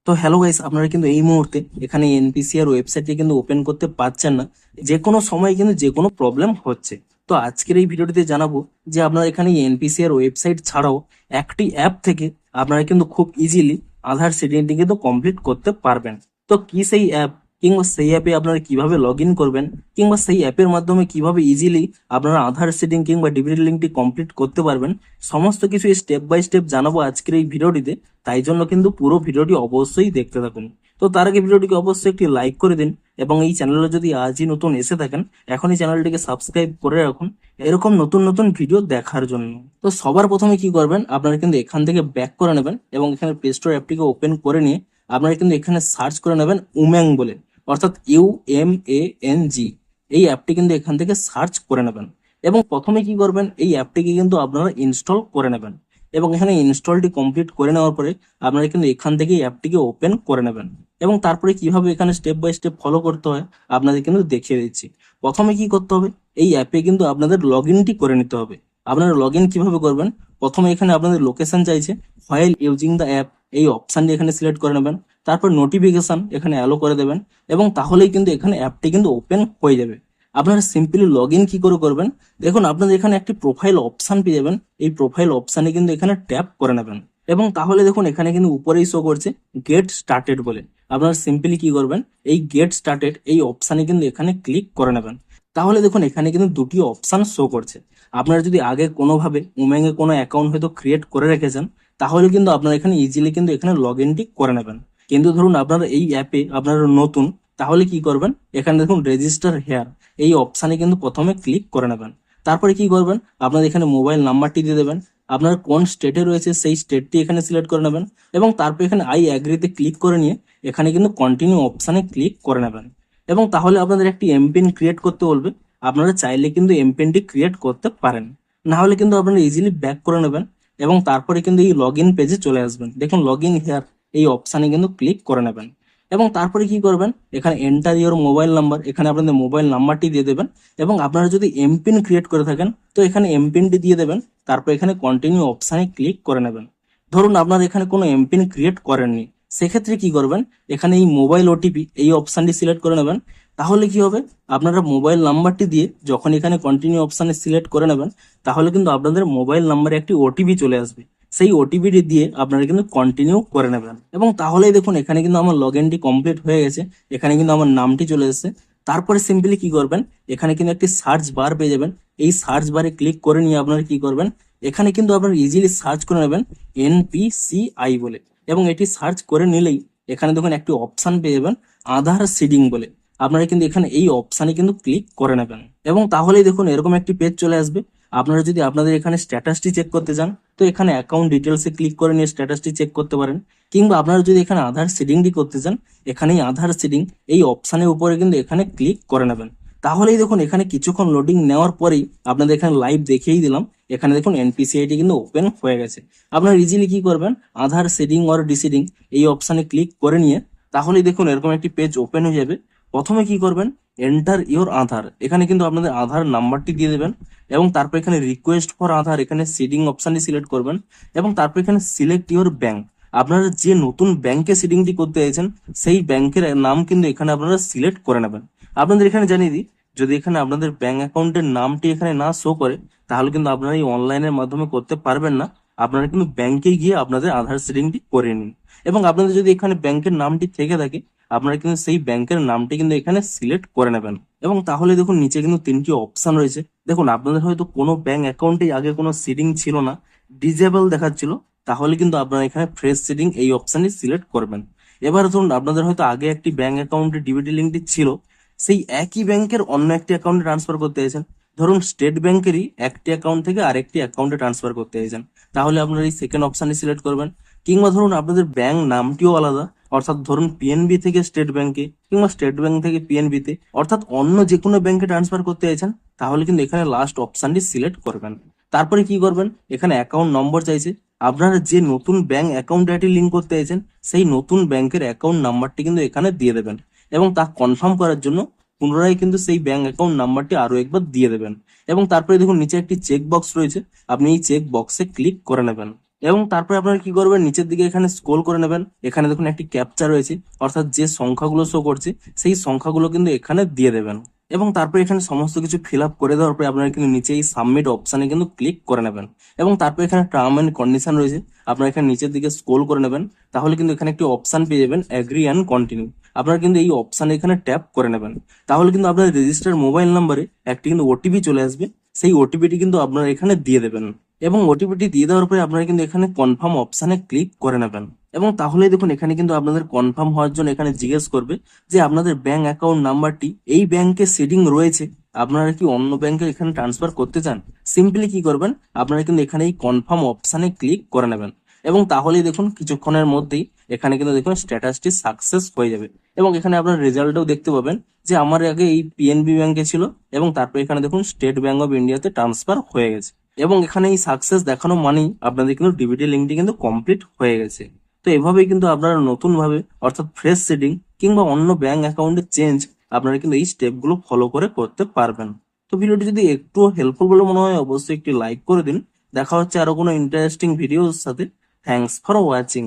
তো hello guys, আপনারা কিন্তু এই মুহূর্তে এখানে এনপিসিআর ওয়েবসাইটটি কিন্তু ওপেন করতে পারছেন না। যে কোনো সময় কিন্তু যে কোনো প্রবলেম হচ্ছে। তো আজকের এই ভিডিওটিতে জানাবো যে আপনারা এখানে এনপিসিআর ওয়েবসাইট ছাড়াও একটি অ্যাপ থেকে আপনারা কিন্তু খুব ইজিলি আধার সেটিংটি কিন্তু কমপ্লিট করতে পারবেন। তো কি সেই অ্যাপ, কিংবা সেই অ্যাপে আপনারা কিভাবে লগ ইন করবেন, কিংবা সেই অ্যাপের মাধ্যমে কিভাবে ইজিলি আপনারা আধার সেটিং কিংবা ডিবিটি লিঙ্কটি কমপ্লিট করতে পারবেন, সমস্ত কিছু স্টেপ বাই স্টেপ জানাবো আজকের এই ভিডিওটিতে। তাই জন্য কিন্তু পুরো ভিডিওটি অবশ্যই দেখতে থাকুন। তো তার আগে ভিডিওটিকে অবশ্যই একটি লাইক করে দিন, এবং এই চ্যানেলে যদি আজই নতুন এসে থাকেন এখনই চ্যানেলটিকে সাবস্ক্রাইব করে রাখুন এরকম নতুন নতুন ভিডিও দেখার জন্য। তো সবার প্রথমে কি করবেন, আপনারা কিন্তু এখান থেকে ব্যাক করে নেবেন এবং এখানে প্লে স্টোর অ্যাপটিকে ওপেন করে নিয়ে আপনারা কিন্তু এখানে সার্চ করে নেবেন উম্যাং বলে, অর্থাৎ UMANG। এই অ্যাপটি কিন্তু এখান থেকে সার্চ করে নেবেন এবং প্রথমে কি করবেন, এই অ্যাপটিকে কিন্তু আপনারা ইনস্টল করে নেবেন এবং এখানে ইনস্টলটি কমপ্লিট করে নেওয়ার পরে আপনারা কিন্তু এখান থেকে অ্যাপটিকে ওপেন করে নেবেন এবং তারপরে কিভাবে এখানে স্টেপ বাই স্টেপ ফলো করতে হয় আপনাদের কিন্তু দেখিয়ে দিচ্ছি। প্রথমে কি করতে হবে, এই অ্যাপে কিন্তু আপনাদের লগ ইনটি করে নিতে হবে। আপনারা লগ ইন কিভাবে করবেন, প্রথমে এখানে আপনাদের লোকেশন চাইছে, ফাইল ইউজিং দ্য অ্যাপ এই অপশানটি এখানে সিলেক্ট করে নেবেন। তারপর নোটিফিকেশন এখানে অ্যালো করে দেবেন এবং তাহলেই কিন্তু এখানে অ্যাপটি কিন্তু ওপেন হয়ে যাবে। আপনারা সিম্পলি লগ ইন কি করে করবেন, দেখুন আপনাদের এখানে একটি প্রোফাইল অপশন পেয়ে যাবেন। এই প্রোফাইল অপশানে কিন্তু এখানে ট্যাপ করে নেবেন এবং তাহলে দেখুন এখানে কিন্তু উপরেই শো করছে গেট স্টার্টেড বলে। আপনারা সিম্পলি কি করবেন, এই গেট স্টার্টেড এই অপশানে কিন্তু এখানে ক্লিক করে নেবেন। তাহলে দেখুন এখানে কিন্তু দুটি অপশান শো করছে। আপনারা যদি আগে কোনোভাবে উম্যাং এ কোনো অ্যাকাউন্ট হয়তো ক্রিয়েট করে রেখেছেন, তাহলে কিন্তু আপনারা এখানে ইজিলি কিন্তু এখানে লগ ইনটি করে নেবেন। কিন্তু ধরুন আপনারা এই অ্যাপে আপনারা নতুন, তাহলে কি করবেন, এখানে দেখুন রেজিস্টার হেয়ার এই অপশানে কিন্তু প্রথমে ক্লিক করে নেবেন। তারপরে কি করবেন, আপনাদের এখানে মোবাইল নাম্বারটি দিয়ে দেবেন, আপনার কোন স্টেটে রয়েছে সেই স্টেটটি এখানে সিলেক্ট করে নেবেন এবং তারপর এখানে আই অ্যাগ্রিতে ক্লিক করে নিয়ে এখানে কিন্তু কন্টিনিউ অপশানে ক্লিক করে নেবেন এবং তাহলে আপনাদের একটি এমপিন ক্রিয়েট করতে বলবে। আপনারা চাইলে কিন্তু এমপিনটি ক্রিয়েট করতে পারেন, না হলে কিন্তু আপনারা ইজিলি ব্যাক করে নেবেন এবং তারপরে কিন্তু এই লগ ইন পেজে চলে আসবেন। দেখুন লগ ইন হেয়ার এই অপশানে কিন্তু ক্লিক করে নেবেন এবং তারপরে কি করবেন, এখানে এন্টার ইওর মোবাইল নাম্বার, এখানে আপনাদের মোবাইল নাম্বারটি দিয়ে দেবেন এবং আপনারা যদি এমপিন ক্রিয়েট করে থাকেন তো এখানে এমপিনটি দিয়ে দেবেন। তারপর এখানে কন্টিনিউ অপশানে ক্লিক করে নেবেন। ধরুন আপনারা এখানে কোনো এমপিন ক্রিয়েট করেননি, সেক্ষেত্রে কি করবেন, এখানে এই মোবাইল ওটিপি এই অপশানটি সিলেক্ট করে নেবেন। তাহলে কি হবে, আপনারা মোবাইল নাম্বারটি দিয়ে যখন এখানে কন্টিনিউ অপশানে সিলেক্ট করে নেবেন, তাহলে কিন্তু আপনাদের মোবাইল নাম্বারে একটি ওটিপি চলে আসবে। সেই ওটিপিটি দিয়ে আপনারা কিন্তু কন্টিনিউ করে নেবেন এবং তাহলেই দেখুন এখানে কিন্তু আমার লগ ইনটি কমপ্লিট হয়ে গেছে। এখানে কিন্তু আমার নামটি চলে এসেছে। তারপরে সিম্পলি কি করবেন, এখানে কিন্তু একটি সার্চ বার পেয়ে যাবেন। এই সার্চ বারে ক্লিক করে নিয়ে আপনারা কি করবেন, এখানে কিন্তু আপনারা ইজিলি সার্চ করে নেবেন NPCI বলে এবং এটি সার্চ করে নিলেই এখানে দেখুন একটি অপশান পেয়ে যাবেন আধার সিডিং বলে। আপনারা কিন্তু এখানে এই অপশানে কিন্তু ক্লিক করে নেবেন এবং তাহলেই দেখুন এরকম একটি পেজ চলে আসবে। আপনারা যদি আপনাদের এখানে স্ট্যাটাসটি চেক করতে চান তো এখানে অ্যাকাউন্ট ডিটেলসে ক্লিক করে নিয়ে স্ট্যাটাসটি চেক করতে পারেন, কিংবা আপনারা যদি এখানে আধার সিডিংটি করতে চান এখানেই আধার সিডিং এই অপশানের উপরে কিন্তু এখানে ক্লিক করে নেবেন। তাহলেই দেখুন এখানে কিছুক্ষণ লোডিং নেওয়ার পরেই আপনাদের এখানে লাইভ দেখিয়েই দিলাম, এখানে দেখুন এনপিসিআইটি কিন্তু ওপেন হয়ে গেছে। আপনারা ইজিলি কি করবেন, আধার সিডিং অর ডিসিডিং এই অপশানে ক্লিক করে নিয়ে তাহলেই দেখুন এরকম একটি পেজ ওপেন হয়ে যাবে। প্রথমে কি করবেন, এন্টার ইওর আধার, এখানে কিন্তু আপনাদের আধার নাম্বারটি দিয়ে দেবেন এবং তারপর এখানে রিকোয়েস্ট ফর আধার এখানে সিডিং অপশানটি সিলেক্ট করবেন এবং তারপর এখানে সিলেক্ট ইওর ব্যাংক, আপনারা যে নতুন ব্যাংকে সিডিংটি করতে চাইছেন সেই ব্যাংকের নাম কিন্তু এখানে আপনারা সিলেক্ট করে নেবেন। আপনাদের এখানে জানিয়ে দিই, যদি এখানে আপনাদের ব্যাংক অ্যাকাউন্টের নামটি এখানে না শো করে তাহলে কিন্তু আপনারা এই অনলাইনের মাধ্যমে করতে পারবেন না। আপনারা কিন্তু ব্যাংকে গিয়ে আপনাদের আধার সিডিংটি করে নিন এবং আপনাদের যদি এখানে ব্যাংকের নামটি থেকে থাকে আপনারা কিন্তু সেই ব্যাংকের নামটি কিন্তু এখানে সিলেক্ট করে নেবেন এবং তাহলে দেখুন নিচে কিন্তু তিনটি অপশন রয়েছে। দেখুন আপনাদের হয়তো কোনো ব্যাংক অ্যাকাউন্টে আগে কোনো সিডিং ছিল না, ডিজেবল দেখাচ্ছিল, তাহলে কিন্তু আপনারা এখানে ফ্রেশ সিডিং এই অপশনটি সিলেক্ট করবেন। এবার ধরুন আপনাদের হয়তো আগে একটি ব্যাংক অ্যাকাউন্টে ডিবিটি লিঙ্কটি ছিল, সেই একই ব্যাংকের অন্য একটি অ্যাকাউন্টে ট্রান্সফার করতে চাইছেন, ধরুন স্টেট ব্যাংকেরই একটি অ্যাকাউন্ট থেকে আরেকটি অ্যাকাউন্টে ট্রান্সফার করতে চাইছেন, তাহলে আপনারা এই সেকেন্ড অপশনটি সিলেক্ট করবেন। কিংবা ধরুন আপনাদের ব্যাংক নামটিও আলাদা, অর্থাৎ ধরুন পিএনবি থেকে স্টেট ব্যাংকে কিংবা স্টেট ব্যাংক থেকে পিএনবি তে, অর্থাৎ অন্য যে কোনো ব্যাংকে ট্রান্সফার করতে চাইছেন, তাহলে কিন্তু এখানে লাস্ট অপশনটি সিলেক্ট করবেন। তারপরে কি করবেন, এখানে অ্যাকাউন্ট নম্বর চাইছে, আপনারা যে নতুন ব্যাংক অ্যাকাউন্ট আইডি লিঙ্ক করতে চাইছেন সেই নতুন ব্যাংকের অ্যাকাউন্ট নাম্বারটি কিন্তু এখানে দিয়ে দেবেন এবং তা কনফার্ম করার জন্য পুনরায় কিন্তু সেই ব্যাংক অ্যাকাউন্ট নাম্বারটি আরো একবার দিয়ে দেবেন এবং তারপরে দেখুন নিচে একটি চেক বক্স রয়েছে, আপনি এই চেক বক্সে ক্লিক করে নেবেন এবং তারপরে আপনারা কি করবেন, নিচের দিকে এখানে স্ক্রল করে নেবেন। এখানে দেখুন একটি ক্যাপচা রয়েছে, অর্থাৎ যে সংখ্যাগুলো শো করছে সেই সংখ্যাগুলো কিন্তু এখানে দিয়ে দেবেন। এবং তারপরে এখানে সমস্ত কিছু ফিল আপ করে দেওয়ার পরে আপনারা কিন্তু নিচে এই সাবমিট অপশানে কিন্তু ক্লিক করে নেবেন। এবং তারপরে এখানে টার্ম এন্ড কন্ডিশন রয়েছে, আপনারা এখানে নিচের দিকে স্ক্রল করে নেবেন। তাহলে কিন্তু এখানে একটি অপশান পেয়ে যাবেন অ্যাগ্রি অ্যান্ড কন্টিনিউ। আপনারা কিন্তু এই অপশানে এখানে ট্যাপ করে নেবেন। তাহলে কিন্তু আপনার রেজিস্টার্ড মোবাইল নাম্বারে একটি কিন্তু ওটিপি চলে আসবে, সেই ওটিপিটি কিন্তু আপনারা এখানে দিয়ে দেবেন। এবং ওটিপিটি দিয়ে দেওয়ার পরে আপনারা কিন্তু এখানে কনফার্ম অপশানে ক্লিক করে নেবেন। এবং তাহলে দেখুন এখানে কিন্তু আপনাদের কনফার্ম হওয়ার জন্য এখানে জিজ্ঞেস করবে যে আপনাদের ব্যাংক অ্যাকাউন্ট নাম্বারটি এই ব্যাংকে সিডিং রয়েছে, আপনারা কি অন্য ব্যাংকে এখানে ট্রান্সফার করতে চান। সিম্পলি কি করবেন, আপনারা কিন্তু এখানে এই কনফার্ম অপশানে ক্লিক করে নেবেন। এবং তাহলেই দেখুন কিছুক্ষণের মধ্যেই এখানে কিন্তু দেখুন স্ট্যাটাসটি সাকসেস হয়ে যাবে। এবং এখানে আপনার রেজাল্টও দেখতে পাবেন যে আমার আগে এই পিএনবি ব্যাংকে ছিল এবং তারপরে এখানে দেখুন স্টেট ব্যাংক অফ ইন্ডিয়াতে ট্রান্সফার হয়ে গেছে। এবং এখানে এই সাকসেস দেখানো মানেই আপনাদের কিন্তু ডিবিটি লিঙ্কটি কিন্তু কমপ্লিট হয়ে গেছে। তো এভাবেই কিন্তু আপনারা নতুন ভাবে অর্থাৎ ফ্রেশ সেটিং কিংবা অন্য ব্যাংক অ্যাকাউন্টে চেঞ্জ আপনারা কিন্তু এই স্টেপগুলো ফলো করে করতে পারবেন। তো ভিডিওটি যদি একটু হেল্পফুল বলে মনে হয় অবশ্যই একটি লাইক করে দিন। দেখা হচ্ছে আরো কোনো ইন্টারেস্টিং ভিডিওর সাথে। Thanks for watching.